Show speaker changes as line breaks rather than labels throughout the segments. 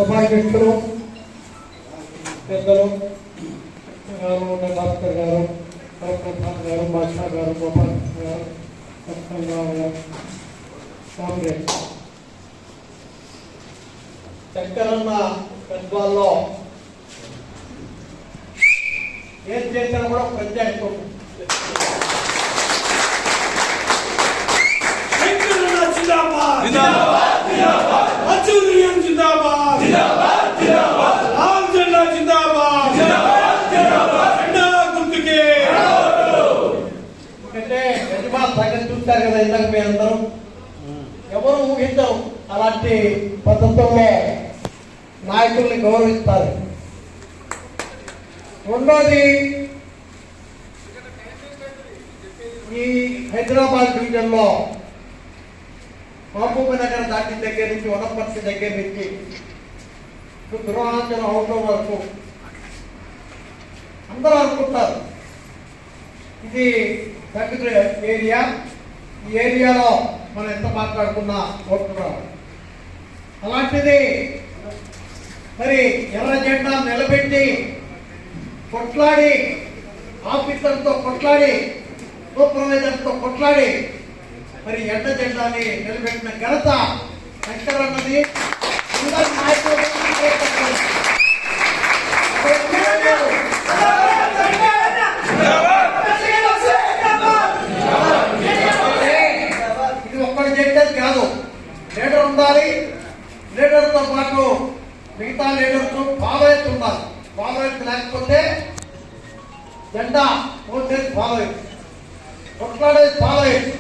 ఉపాధ్యక్షులు పెద్దలు భాస్కర్ గారు, ప్రసాద్ గారు, బాషా గారు, గోపాల్ గారు, సత్సంగారావు గారు, కాంగ్రెస్ శంకరన్న పెద్దవాళ్ళలో ఏం చేసినా కూడా ప్రత్యేకం. చూస్తారు కదా ఇందాక మీ అందరూ ఎవరు ఊహించరు అలాంటి పద్ధతుల్లో నాయకుల్ని గౌరవిస్తారు. రెండోది, ఈ హైదరాబాద్ డివిజన్లో మహబూబ్ నగర్ దాటి దగ్గర నుంచి వనపర్తి దగ్గర నుంచి గృహాంచలం అవటం వరకు అందరూ అనుకుంటారు ఇది తగ్గుతున్న ఏరియా. ఈ ఏరియాలో మనం ఎంత మాట్లాడుకున్నా ఓటున్నాం. అలాంటిది మరి ఎర్ర జెండా నిలబెట్టి కొట్లాడి, ఆఫీసర్తో కొట్లాడి, సూపర్వైజర్తో కొట్లాడి మరి ఎర్ర జెండాని నిలబెట్టిన ఘనత శంకరన్నది. అందరి నాయకులు ఇది ఒక్కటి చేసేది కాదు, లీడర్ ఉండాలి. లీడర్తో పాటు మిగతా లీడర్స్ ఫాలోయర్స్ ఉండాలి. ఫాలోయర్స్ లేకపోతే జెండా పోసేది ఫాలోయర్స్, కొట్లాడేది ఫాలోయర్స్,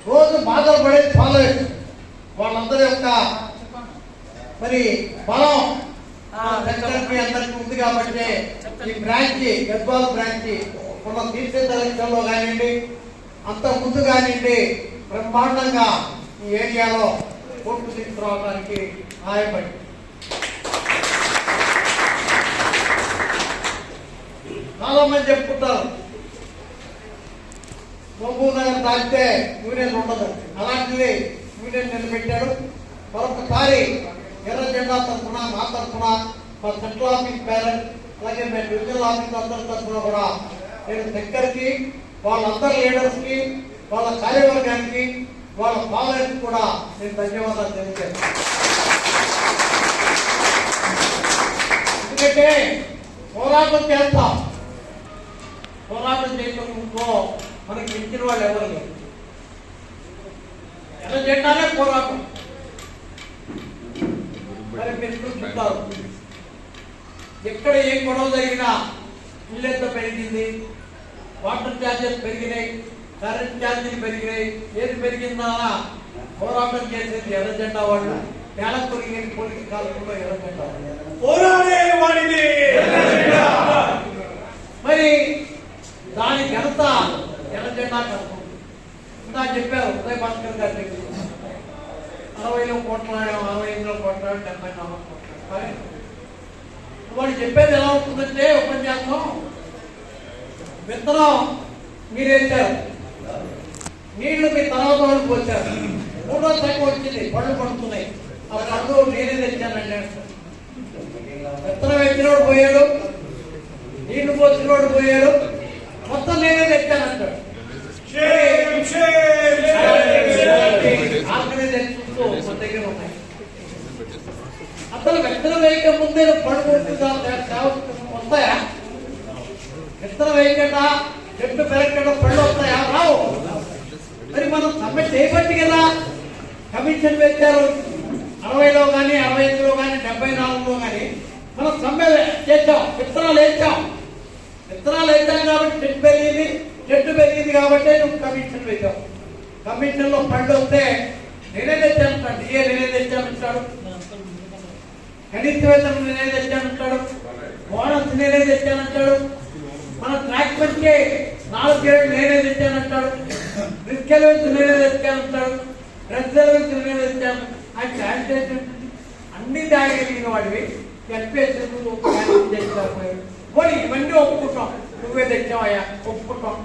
రోజు బాధలు పడేది ఫాలోయర్స్. వాళ్ళందరి యొక్క మరి బలం అందరికీ ఉంది కాబట్టి ఈ బ్రాంచి, గద్వాల బ్రాంచి మన తీర్చేత ఎలక్షన్లో కానివ్వండి, అంత ముందు కానివ్వండి, బ్రహ్మాండంగా ఈ ఏరియాలో ఓట్లు తీసుకురావడానికి సహాయపడి. చాలా మంది చెప్పుకుంటారు మహబూబ్ నగర్ దాటితే యూనియన్ ఉండదు. అలాంటిది యూనియన్ నిలబెట్టాడు. మరొకసారి ఎర్ర జెండా తరఫున, మా తరఫున, మా సెంట్రల్ ఆఫీస్ పేరెంట్, అలాగే మేము డివిజనల్ ఆఫీస్ అందరి తరఫున కూడా నేను దగ్గరికి వాళ్ళందరి లీడర్స్ కి, వాళ్ళ కార్యవర్గానికి, వాళ్ళ ఫాలోయర్స్ కూడా నేను ధన్యవాదాలు తెలియజేస్తాను. ఎందుకంటే పోరాటం చేస్తాం, పోరాటం చేయడంలో మనకి ఇచ్చిన వాళ్ళు ఎవరు లేరు. ఎర్ర జెండానే పోరాటం. మరి మీరు చూస్తారు ఎక్కడ ఏ గొడవ జరిగినా ఇల్లు ఎంత పెరిగింది, వాటర్ ఛార్జెస్ పెరిగినాయి, కరెంట్ ఛార్జీలు పెరిగినాయి, ఏది పెరిగిందా పోరాటం చేసేది ఎర్ర జెండా వాళ్ళు. నేల పొరిగిన పోలీసు కాలంలో ఎర్ర జెండా మరి దాని ఘనత ఎర్ర జెండా కష్టం. ఇంకా చెప్పారు ఉదయ్ భాస్కర్ గారి దగ్గర 60లో కొట్లాడాం, 65లో కొట్లాడాం, 74లో కొట్లాడాం. వాడు చెప్పేది ఎలా ఉంటుందంటే ఉపన్యాసం, విత్తనం మీరేసారు, నీళ్లు మీ తర్వాత వాళ్ళు పోసారు, 3వ సగం వచ్చింది, పళ్ళు పడుతున్నాయి, ఆ పళ్ళు నేనే తెచ్చానండి. విత్తనం వేసినోడు పోయాడు, నీళ్లు పోసినోడు పోయాడు, మొత్తం నేనే తెచ్చానంటాడు. దగ్గర ఉన్నాయి. అసలు విత్తనం వేయక ముందే పడుకుంటుందా వస్తాయా? విత్తనం వేయకుండా చెట్టు పెరగకుండా పళ్ళు వస్తాయా? రావు. మరి మనం సమ్మె చేయబట్టి కదా కమిషన్ వేశారు. 60లో కానీ, 65లో కానీ, 74లో కానీ మనం సమ్మె చేసాం, విత్తనాలు వేసాం. విత్తనాలు వేసాం కాబట్టి చెట్టు పెరిగింది కాబట్టి నువ్వు కమిషన్ వేసావు. కమిషన్ లో పళ్ళు వస్తే నేనే తెచ్చానంటాడు, డిఏ నేనే తెచ్చానంటాడు, కనీస వేతనం నేనే తెచ్చానంటాడు, బోనస్ నేనే తెచ్చానంటాడు, మన ట్రాక్టర్ కి 4 గ్రేడ్ నేనే తెచ్చానంటాడు, రిస్క్ అలవెన్స్ నేనే తెచ్చానంటాడు, డ్రెస్ అలవెన్స్ నేనే తెచ్చాను. ఆ శానిటైజర్ అన్ని తాగలిగిన వాడివి పోనీ ఇవన్నీ ఒప్పుకుంటాం, నువ్వే తెచ్చావయ్యా ఒప్పుకుంటాం.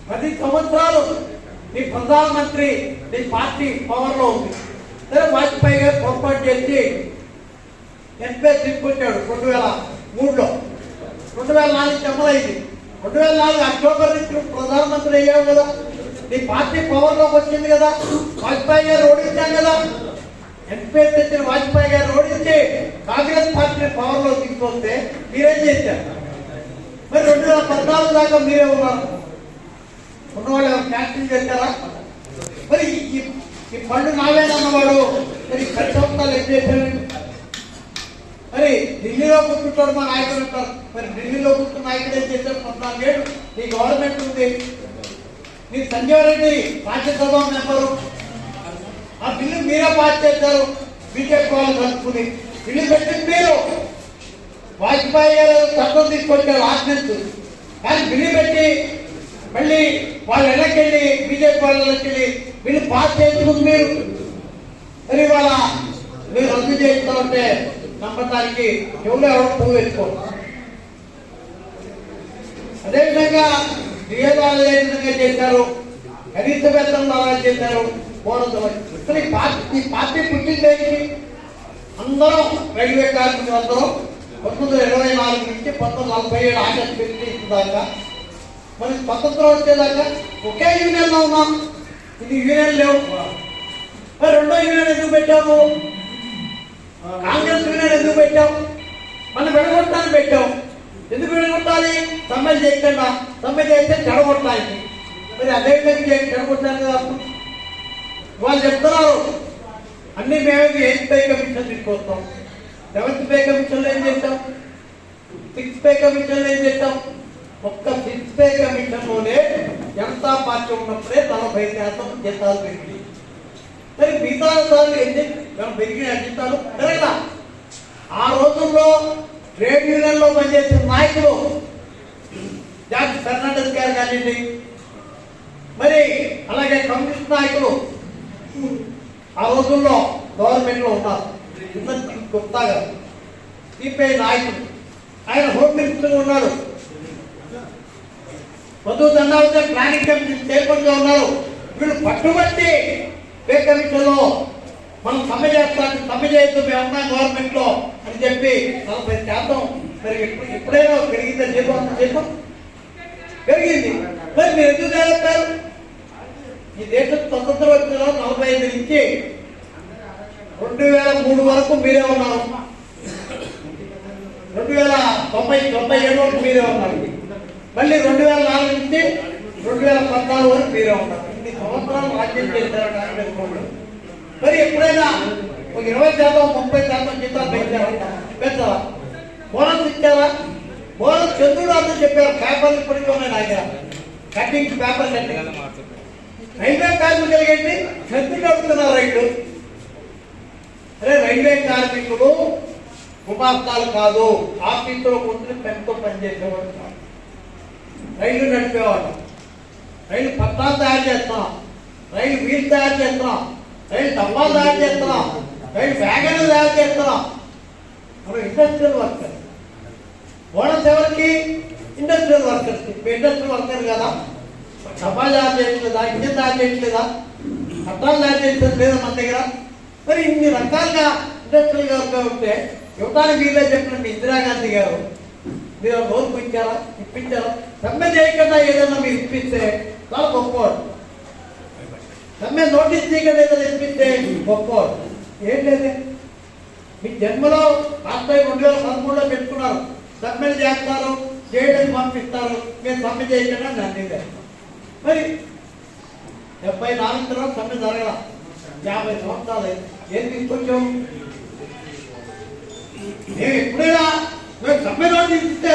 10 సంవత్సరాలు నీ ప్రధానమంత్రి నీ పార్టీ పవర్ లో ఉంది. సరే వాజ్పేయి గారు పొరపాటు చేసి ఎన్పిఎస్ తీసుకొచ్చాడు 2003లో, 2004 అమలైంది. 2004 అక్టోబర్ నుంచి ప్రధానమంత్రి అయ్యావు కదా, నీ పార్టీ పవర్లోకి వచ్చింది కదా, వాజ్పేయి గారు ఓడించాం కదా. ఎన్పిఎస్ తెచ్చిన వాజ్పేయి గారు ఓడించి కాంగ్రెస్ పార్టీని పవర్లో తీసుకొస్తే మీరేం చేశారు? మరి 2014 దాకా మీరే ఉన్నారు. ఉన్నవాళ్ళు క్యాన్సిల్ చేశారా? మరి ఈ పళ్ళు నావేనన్నవాడు మరి 10 సంవత్సరాలు ఏం చేశారు? మరి ఢిల్లీలో కూర్చుంటాడు మా నాయకుడు అంటారు. మరి ఢిల్లీలో కూర్చున్న నాయకుడు ఏం చేశారు? 14 ఏళ్ళు నీ గవర్నమెంట్ ఉంది, నీ సంజయ్ రెడ్డి రాజ్యసభ మెంబరు, ఆ బిల్లు మీరే పాస్ చేశారు. బీజేపీ వాళ్ళు కలుపుకుని బిల్లు పెట్టింది మీరు. వాజ్పేయి గారు చట్టం తీసుకొచ్చారు ఆర్డినెన్స్, కానీ బిల్లు పెట్టి మళ్ళీ వాళ్ళు ఎన్నికెళ్ళి బీజేపీ వాళ్ళకి బిల్లు పాస్ చేసుకుంది మీరు. మరి ఇవాళ మీరు రద్దు చేస్తూ ఉంటే నమ్మటానికి ఎవరో పువ్వు వేసుకోండి. అదేవిధంగా నియోజకాలు ఏ విధంగా చేశారు, కనీస వేతనం అలా చేశారు, బోనస్. అసలు ఈ పార్టీ పుట్టిందేంటి? అందరం రైల్వే కార్మికులు అందరం 1924 నుంచి 1947 ఆగస్టు 15 దాకా మరి స్వతంత్రం వచ్చేదాకా ఒకే యూనియన్లో ఉన్నాం. ఇది యూనియన్ లేవు. మరి రెండో యూనియన్ ఎందుకు పెట్టాము? కాంగ్రెస్ యూనియన్ ఎందుకు పెట్టాం? మనం విడగొట్టాలని పెట్టాం. ఎందుకు విడగొట్టాలి? సమ్మె చేయకుండా, సమ్మె చేస్తే చెడగొట్టడానికి. మరి అదే విధంగా చెడగొట్టాలి కదా. వాళ్ళు చెప్తున్నారు అన్ని మేము 8th పే కమిషన్ తీసుకొస్తాం. 7th పే కమిషన్లో ఏం చేస్తాం? 6th పే కమిషన్లో ఏం చేస్తాం? ఒక్క 6th పే కమిషన్లోనే జనతా పార్టీ ఉన్నప్పుడే 40% జీతాలు పెరిగి, మరి మిగతా సార్లు పెరిగిన జీతాలు పెరగలా. ఆ రోజుల్లో ట్రేడ్ యూనియన్లో పనిచేసిన నాయకులు జార్జ్ ఫెర్నాండెస్ గారు కానివ్వండి, మరి అలాగే కమ్యూనిస్ట్ నాయకులు ఆ రోజుల్లో గవర్నమెంట్ లో ఉన్నారు. గుప్తా గారు సిపిఐ నాయకుడు, ఆయన హోమ్ మినిస్టర్ ఉన్నాడు. Madhu Dandavate planning committee chairman గా ఉన్నారు. వీళ్ళు పట్టుబట్టి పే కమిషన్ లో మనం సమ్మె చేస్తాం, సమ్మె చేయొద్దు, మేము ఉన్నాం గవర్నమెంట్ లో అని చెప్పి 40% మరి ఎప్పుడైనా పెరిగిందా? జీతం పెరిగింది. మరి మీరు ఎందుకు చేస్తారు? ఈ దేశం స్వతంత్రం వచ్చిన 45 నుంచి 2003 వరకు మీరే ఉన్నారు. 1997 వరకు మీరే ఉన్నారు. మళ్ళీ 2004 నుంచి 2014 వరకు మీరే ఉన్నారు. ఇన్ని సంవత్సరాలు రాజ్యం చేశారు కాంగ్రెస్ వాళ్ళు. మరి ఎప్పుడైనా ఒక 20%, 30% జీతాలు పెంచారా? బోనస్ ఇచ్చారా? బోనస్ చంద్రుడు అంతా చెప్పారు. పేపర్లు ఇప్పటికీ ఉన్నాయి నా దగ్గర, కటింగ్ పేపర్ కట్టింగ్. రైల్వే కార్మికులు ఏంటి చంద్రుడు అడుగుతున్నారు రైళ్లు. అరే రైల్వే కార్మికులు గుమాస్తాలు కాదు, ఆఫీసులో కూర్చుని పెన్తో పనిచేసేవాడు కాదు. రైళ్లు నడిపేవాడు. రైలు పట్టాలు తయారు చేస్తున్నాం, రైలు వీల్ తయారు చేస్తున్నాం, రైలు డబ్బాలు తయారు చేస్తున్నాం, రైలు వ్యాగన్లు తయారు చేస్తున్నాం. మనం ఇండస్ట్రియల్ వర్కర్. బోనస్ ఎవరికి? Industrial workers. ఇండస్ట్రియల్ వర్కర్ కదా, డబ్బా తయారు చేయట్లేదా, ఇంజన్ తయారు చేయట్లేదా, పట్టాలు తయారు చేయట్లేదు లేదా మన దగ్గర? మరి ఇన్ని రకాలుగా ఇండస్ట్రియల్ వర్కర్ ఉంటే యువతానికి వీళ్ళే చెప్పినట్టు ఇందిరాగాంధీ గారు మీరు నోరు ఇచ్చారా, ఇప్పించారా? సమ్మె చేయకుండా ఏదైనా మీరు ఇప్పిస్తే చాలా గొప్పవాడు. సమ్మె నోటీస్ చేయకుండా ఏదైనా ఇప్పిస్తే గొప్పవాడు. ఏం లేదే, మీ జన్మలో రాష్ట్రం 2013లో పెట్టుకున్నారు, సమ్మెలు చేస్తారు, చేయడానికి పంపిస్తారు, మీరు సమ్మె చేయకుండా నన్ను. మరి 74 తర్వాత సమ్మె జరగల, 50 సంవత్సరాలు ఏం తీసుకొచ్చాం? మేము ఎప్పుడైనా మేము సమ్మె నోటీస్ ఇస్తే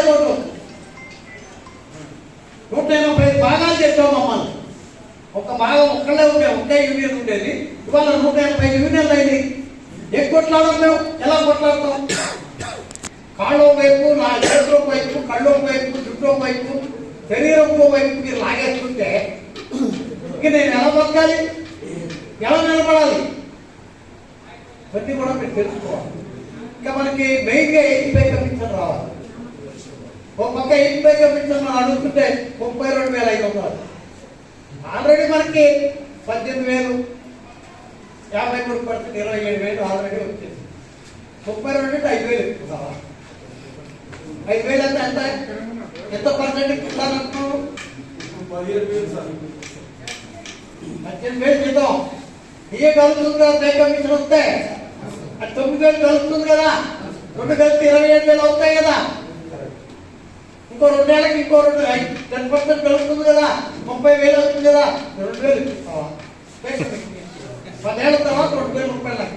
180 భాగాలు చేసాం మమ్మల్ని. ఒక భాగం ఒక్కళ్ళే ఉండే, ఒకే యూనియన్ ఉండేది. ఇవాళ 180 యూనియన్లు అయింది. ఏం కొట్లాడాం మేము? ఎలా కొట్లాడతాం? కాళ్ళో వైపు, నా చేతుల వైపు, కళ్ళో వైపు, జుట్టో వైపు, శరీరంలో వైపు మీరు లాగేస్తుంటే ఇంక నేను ఎలా బతకాలి? ఎలా నిలబడాలి? ప్రతి కూడా మీరు తెలుసుకోవాలి. ఇంకా మనకి మెయిన్గా 8th పే కమిషన్ రావాలి. ఒక పక్క 8th పే కమిషన్ మనం అడుగుతుంటే 32,500. ఆల్రెడీ మనకి 18,000, 53%, 27,000 ఆల్రెడీ వచ్చింది. 32 అంటే 5,000 ఎక్కువ. 5,000 అంటే ఎంత ఎంత పర్సెంట్ ఇస్తానంటున్నావు?
17,000 సార్.
18,000 జీతం ఇవే కలుగుతుంది కదా. పే కమిషన్ వస్తే 9,000 కలుగుతుంది కదా. 2 కలిసి 27,000 అవుతాయి కదా. ఇంకో 2 ఏళ్ళకి ఇంకో 10% కలుగుతుంది కదా. 30,000 అవుతుంది కదా. 2,000 ఇస్తావా? 10 ఏళ్ళ తర్వాత 2,000 రూపాయలు.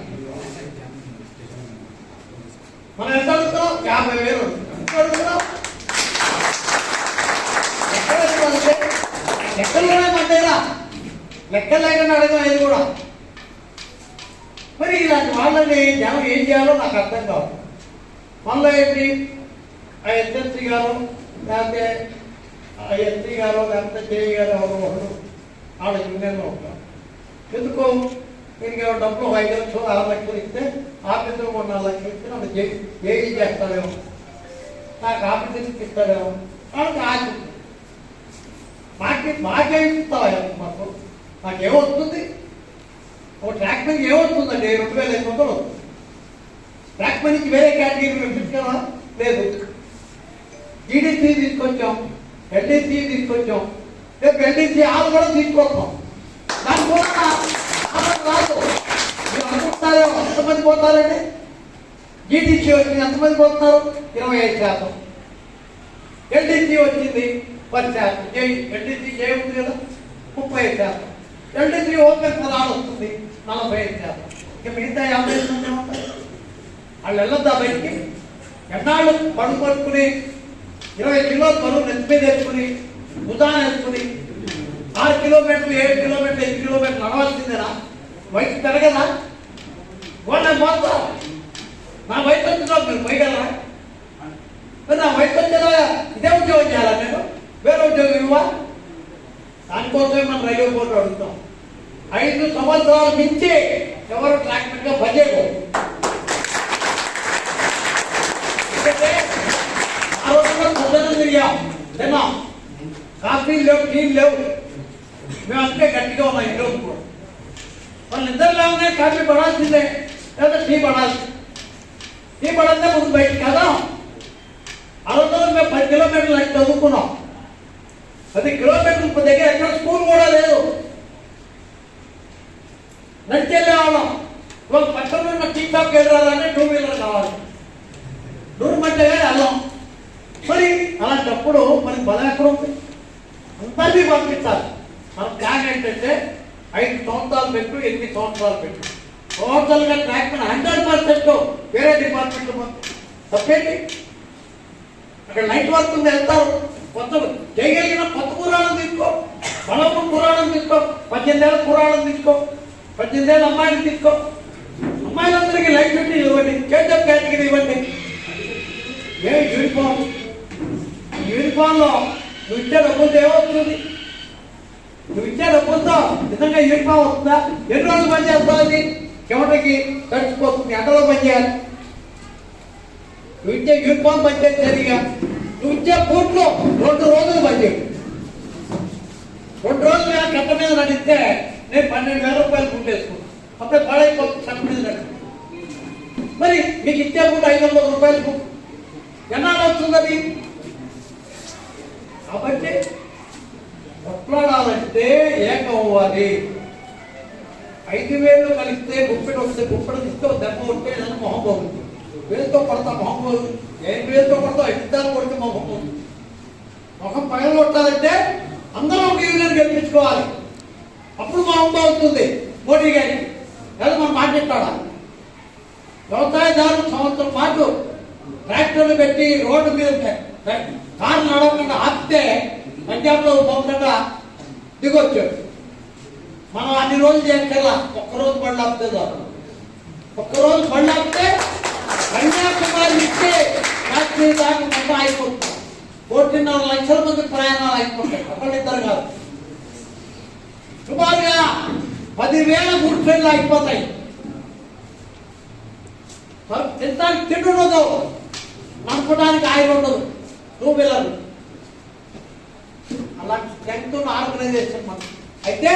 మనం ఎంత అడుగుతున్నాం? 50,000 అడుగుతున్నాం. లెక్కల్లోనే పడ్డాయిరా. లెక్కలు లేకుండా అడగం ఇది కూడా. మరి ఇలాంటి వాళ్ళని జనం ఏం చేయాలో నాకు అర్థం కాదు. మనలో ఏంటి ఆ ఎస్ఎస్సీ గారు లేకపోతే ఆ ఎస్సీ గారు లేకపోతే జేఈ గారు ఎవరు ఒకరు వాళ్ళ యూనియన్లో ఉంటారు. ఎందుకు దీనికి డబ్బులు 5 లక్షలు 6 లక్షలు ఇస్తే ఆఫీసులో 4 లక్షలు ఇస్తే నాకు జేఈ చేస్తాడేమో, నాకు ఆఫీసర్కి ఇస్తాడేమో, వాళ్ళకి ఆశ. మాకేమి ఇస్తావా? మాకు నాకేమొస్తుంది? ఒక ట్రాక్ మనకి ఏమవుతుందండి? 2,500 ట్రాక్ మనకి వేరే కేటగిరీ తీసుకురా లేదు. జీడీసీ తీసుకొచ్చాం, ఎల్డీసీ తీసుకొచ్చాం, రేపు ఎల్డీసీ ఆలు కూడా తీసుకొస్తాం. దాని కూడా రాదు. మీరు అనుకుంటారో ఎంతమంది పోతారండి? జీడీసీ వచ్చింది ఎంతమంది పోతున్నారు? 25%. ఎల్డీసీ వచ్చింది 10%. ఎల్డీసీ ఏముంది కదా 35%. ఎల్డీసీ ఓపెన్ స్థలాలు వస్తుంది 45%. ఇక మిగతా 50% ఉంటాయి. వాళ్ళు వెళ్ళొద్దా బయటికి? ఎన్నాళ్ళు పడుగు పట్టుకుని 20 కిలోల బరువు నెత్తి మీద వేసుకుని భుజాన్ని వేసుకుని 6 కిలోమీటర్లు 7 కిలోమీటర్లు 8 కిలోమీటర్లు నడవాల్సిందేనా? వయసు పెరగదా? వాళ్ళ మొత్తం నా వయసు వచ్చినా మీరు పోయగలరా? మరి నా వయసు వచ్చేదా ఇదే ఉద్యోగం చేయాలా? నేను వేరే ఉద్యోగం ఇవ్వా? దానికోసమే మనం రైల్వే బోర్డు అడుగుతాం. 5 సంవత్సరాల మించి ఎవరు ట్రాక్మెంట్ గా పనిచేయకూడదు. ఆ రోజుల్లో పొద్దున్న తిరిగాం, తిన్నాం, కాఫీలు లేవు, టీలు లేవు. మేము అంతే గట్టిగా ఉన్నాం. ఈరోజు కూడా వాళ్ళు నిద్రలోనే కాఫీ పడాల్సిందే లేదా టీ పడాల్సిందే. టీ పడంతే ముందు బయటికి కదా. ఆ రోజుల్లో మేము 10 కిలోమీటర్లు అయితే చదువుకున్నాం. 10 కిలోమీటర్ల దగ్గర ఎక్కడ స్కూల్ కూడా లేదు. నడిచి వెళ్ళేవాళ్ళం. ఇవాళ పక్కన ఉన్న టీ షాప్కి వెళ్ళాలంటే 2 వీలర్ కావాలి. దూరం అంటే వెళ్ళాం. మరి అలాంటప్పుడు మనకి బలం ఎక్కడ ఉంది? అందరినీ పంపించాలి. మన ప్లాన్ ఏంటంటే 5 సంవత్సరాలు పెట్టు, 8 సంవత్సరాలు పెట్టు. టోటల్గా ట్రాక్ మీద 100% వేరే డిపార్ట్మెంట్ తప్పేంటి? అక్కడ నైట్ వర్క్ ఉంది, వెళ్తారు. కొత్త చేయగలిగిన కొత్త పురాణం తీసుకో, బలపు పురాణం తీసుకో, 18 ఏళ్ళ పురాణం తీసుకో, 18 ఏళ్ళ అమ్మాయిని తీసుకో. అమ్మాయిలందరికీ లైఫ్ ఫిట్ ఇవ్వండి, చేతప్ కేటగిరీ ఇవ్వండి. A uniform? యూనిఫామ్లో నువ్వు ఇచ్చే డబ్బులతో ఏమవుతుంది? నువ్వు ఇచ్చే డబ్బులతో నిజంగా యూనిఫామ్ వస్తుందా? ఎన్ని రోజులు పని చేస్తావు? అది చెమటకి తడిచిపోతుంది. ఎండలో పని చేయాలి. నువ్వు ఇచ్చే యూనిఫామ్ పని చేసి సరిగా నువ్వు ఇచ్చే బూట్లో 2 రోజులు పని చేయాలి. 2 రోజులు కట్ట మీద నడిస్తే నేను 12,000 రూపాయలు బూట్ వేసుకున్నాను. అప్పుడే పాడైపోతుంది కట్ట మీద నడి. మరి మీకు ఇచ్చే బూట్ 500 రూపాయలు బూట్ ఎన్నాళ్ళు వస్తుంది అది? కాబట్టి కొట్లాడాలంటే ఏకం అవ్వాలి. 5,000 కలిస్తే గుప్పెడు వస్తే గుప్పెడు ఇస్తే దెబ్బ ఉంటే నన్ను మొహం పోతుంది. వేలుతో కొడతా మొహం పోతుంది. ఏం వేలుతో కొడతా 5 కొడితే మొహం పోతుంది. మొహం పగల కొట్టాలంటే అందరూ ఒక యూనియన్ గెలిపించుకోవాలి. అప్పుడు మొహం బాగుతుంది. మోడీ గారికి లేదా మనం మాట్లాడా? వ్యవసాయదారులు సంవత్సరం పాటు ట్రాక్టర్లు పెట్టి రోడ్డు మీద కారు నడవకుండా ఆపితే పంజాబ్లో పోకుండా దిగొచ్చాడు. మనం అన్ని రోజులు చేయక్కర్లా, ఒక్కరోజు బండి ఆపితే ఒక్కరోజు బండి ఆపితే కన్యాకుమారి ఇస్తే కాశ్మీర్ దాకా మొత్తం అయిపోతుంది. 1.5 లక్షల మంది ప్రయాణాలు అయిపోతాయి. ఒకళ్ళిద్దరు కాదు, సుమారుగా 10,000 గుడ్ ట్రైన్లు అయిపోతాయి. తినడానికి తిండి ఉండదు, నడపడానికి ఆయిల్ ఉండదు, 2 వీలర్లు. అలాంటి స్ట్రెంగ్త్ ఉన్న ఆర్గనైజేషన్ మనం. అయితే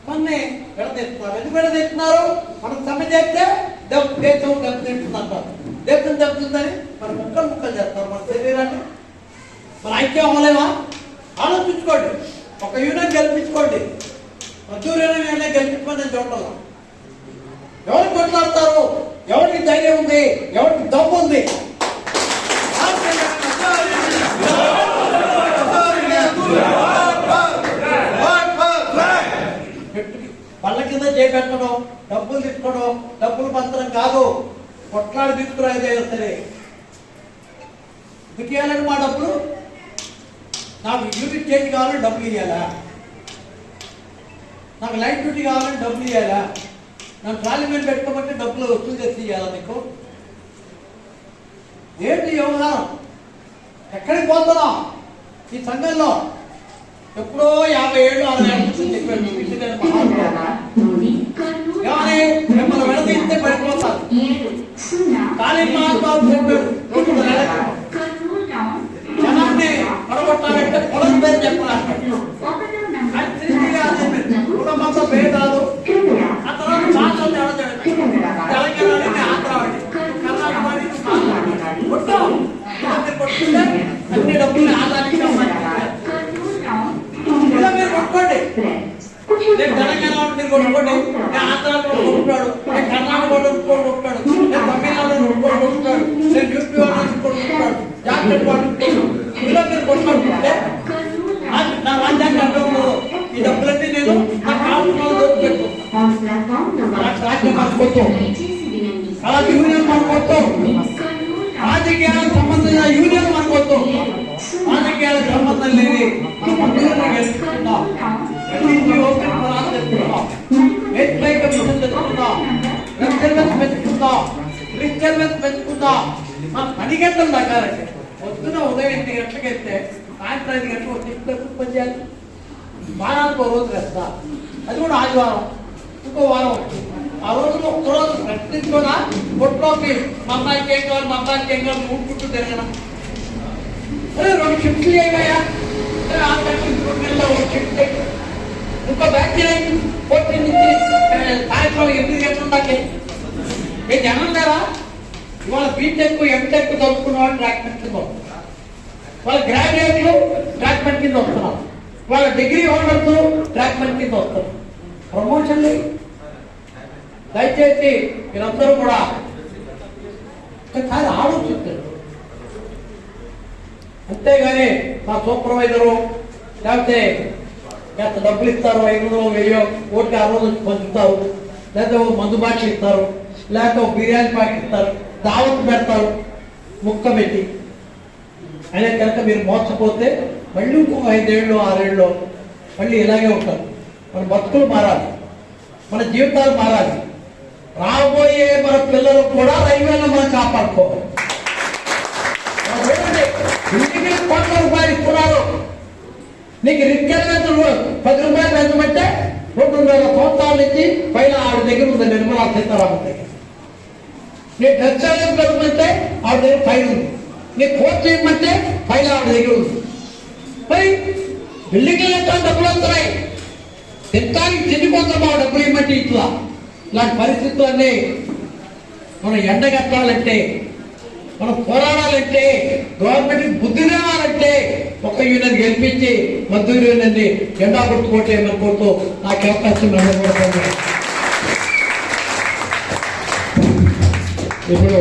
మనని విడదీస్తున్నారు. ఎందుకు విడదీస్తున్నారు? మనం సమ్మె చేస్తే దేశం దెబ్బతింటుంది అంటారు. దేశం దెబ్బతిందని మరి ముక్కలు ముక్కలు చేస్తారు మన శరీరాన్ని. మన ఐక్యం అవ్వలేమా? ఆలోచించుకోండి. ఒక యూనియన్ గెలిపించుకోండి. మద్దూరు యూనియన్ గెలిపించుకొని నేను చూడాలి. ఎవరు కొట్లాడతారు? ఎవరికి ధైర్యం ఉంది? ఎవరికి దమ్ము ఉంది? పళ్ళ కింద చేపెట్టడం, డబ్బులు తీసుకోవడం, డబ్బులు పంచడం కాదు. కొట్లాడి తీసుకురాయినా సరే ఎందుకు ఇవ్వాలండి మా డబ్బులు? నాకు యూనిట్ చేంజ్ కావాలని డబ్బులు ఇవ్వాలా? నాకు లైట్ డ్యూటీ కావాలని డబ్బులు ఇవ్వాలా? నన్ను ట్రాలీ మీద పెట్టుకోమంటే డబ్బులు వసూలు చేసి ఇవ్వాలా నీకు? ఏంటి వ్యవహారం? ఎక్కడికి పోతున్నాం? ఈ సంఘంలో ఎప్పుడో 50 ఏళ్ళు 60 ఏళ్ళ నుంచి చెప్పాడు కానీ మిమ్మల్ని విడదీస్తే పడిపోతారు. కానీ మహాత్మాలు చెప్పాడు జనాన్ని పడగొట్టాలంటే పొలం పేరు చెప్పాలంటాడు. అది తిరిగి కుటుంబంతో భేదాలు ఆ తర్వాత భాషలు తెలంగాణ ఆంధ్రావాడి కర్ణాటక వాడి కొట్టాం కొట్టుకుంటే అన్ని డబ్బుల్ని ఆదాయానికి ఇలా మీరు కొట్టుకోండి. నేను తెలంగాణ వాడిని కొట్టుకోండి, నేను ఆంధ్రాలో కొట్టుకుంటాడు, నేను కర్ణాటక వాడు కొట్టుకుంటాడు, నేను తమిళనాడు కొట్టుకుంటాడు, నేను యూపీ వాడు కొట్టుకుంటాడు, జార్ఖండ్ వాడు ఇలా మీరు కొట్టుకుంటుంటే నా రాజ్యాంగ అడ్డంలో ఈ డబ్బులన్నీ నేను నా కాలంలో పెట్టుకుంటాను. రాజ్యం మనకొద్దు, అలాంటి యూనియన్ మనకొద్దు, రాజకీయాలకు సంబంధించిన యూనియన్ మనకొద్దు. రాజకీయాలకు సంబంధం లేని గెలుచుకుందాం, పెంచుకుందాం. మన 10 గంటలు తగ్గాలంటే పొద్దున ఉదయం 8 గంటలకు వెళ్తే సాయంత్రం 5 గంటలకు పని చేయాలి. వారానికి ఒక రోజు వేస్తా, అది కూడా ఆదివారం. ఇంకో వారం ఆ రోజులో ఒక్కరోజు ప్రశ్నించుకోనా కొట్లోకి మా అమ్మాయికి ఏం కావాలి, మా అబ్బాయికి ఏం కావాలి మూడుకుంటూ తిరగడం. అరే 2 షిఫ్ట్లు ఏమయ్యా, 6 గంటలకు 2 గంటల 1 షిఫ్ట్, ఇంకో బ్యాచ్ పొద్దు నుంచి సాయంత్రం 8 గంటల దాకే. ఏ జనం లేరా? ఇవాళ బీటెక్ ఎంటెక్ చదువుకున్న వాళ్ళు ట్రాక్మెంట్ కింద వస్తున్నారు, వాళ్ళ గ్రాడ్యుయేట్లు ట్రాక్మెంట్ కింద వస్తున్నారు, వాళ్ళ డిగ్రీ హోల్డర్స్ ట్రాక్మెంట్ కింద వస్తారు. ప్రమోషన్ దయచేసి మీరందరూ కూడా ఒకసారి ఆలోచిస్తారు. అంతేగాని మా సూపర్వైజరు లేకపోతే ఎంత డబ్బులు ఇస్తారు, 500 1000 ఓటుకి ఆ రోజు పంచుతారు, లేకపోతే మందు బాటిల్ ఇస్తారు, లేకపోతే బిర్యానీ ప్యాకెట్ ఇస్తారు, దావత్ పెడతారు ముక్క పెట్టి. అయినా కనుక మీరు మోసపోతే మళ్ళీ ఇంకో 5 ఏళ్ళు 6 ఏళ్ళు మళ్ళీ ఇలాగే ఉంటారు. మన బతుకులు మారాలి, మన జీవితాలు మారాలి. రాబోయే మన పిల్లలు కూడా రైల్వేలో మనం కాపాడుకోవాలి. కోట్ల రూపాయలు ఇస్తున్నారు, నీకు రిక్వెస్ట్ 10 రూపాయలు పెంచమంటే 2,500 సంవత్సరాల నుంచి పైన ఆవిడ దగ్గర ఉంది, నిర్మలా సీతారామన్ దగ్గర. నీ డ్రగ్స్ పెంచమంటే ఆవిడ దగ్గర ఫైల్ ఉంది, నీ కోర్టు ఇవ్వమంటే ఫైల్ ఆవిడ దగ్గర ఉంది. మరి బిల్డింగ్లు ఎట్లా డబ్బులు వస్తున్నాయి, తింటానికి తిండిపోతాం మా డబ్బులు ఇవ్వమంటే ఇట్లా. ఇలాంటి పరిస్థితులన్నీ మనం ఎండగట్టాలంటే, మనం పోరాడాలంటే, గవర్నమెంట్ బుద్ధి రావాలంటే ఒక యూనియన్ గెలిపించి మద్దూరు యూనియన్ జెండా గుర్తుకోవట్లేమని కోరుతూ నాకు అవకాశం ఇప్పుడు